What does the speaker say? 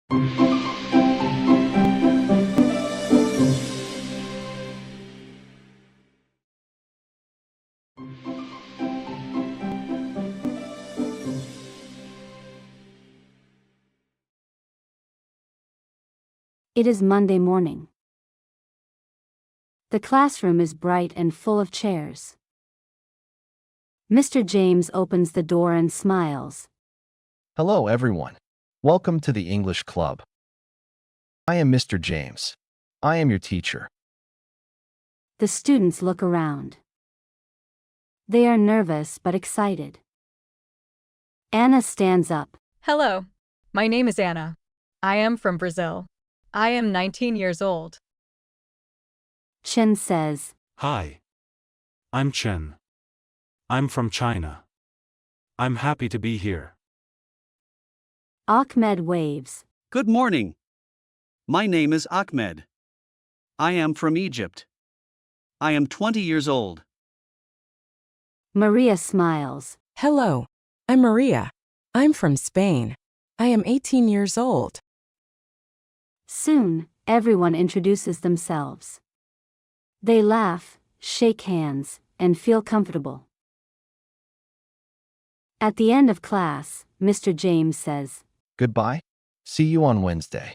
It is Monday morning. The classroom is bright and full of chairs. Mr. James opens the door and smiles. Hello, everyone. Welcome to the English Club. I am Mr. James. I am your teacher. The students look around. They are nervous but excited. Anna stands up. Hello, my name is Anna. I am from Brazil. I am 19 years old. Chen says, Hi. I'm Chen. I'm from China. I'm happy to be here. Ahmed waves. Good morning. My name is Ahmed. I am from Egypt. I am 20 years old. Maria smiles. Hello, I'm Maria. I'm from Spain. I am 18 years old. Soon, everyone introduces themselves. They laugh, shake hands, and feel comfortable. At the end of class, Mr. James says, Goodbye. See you on Wednesday.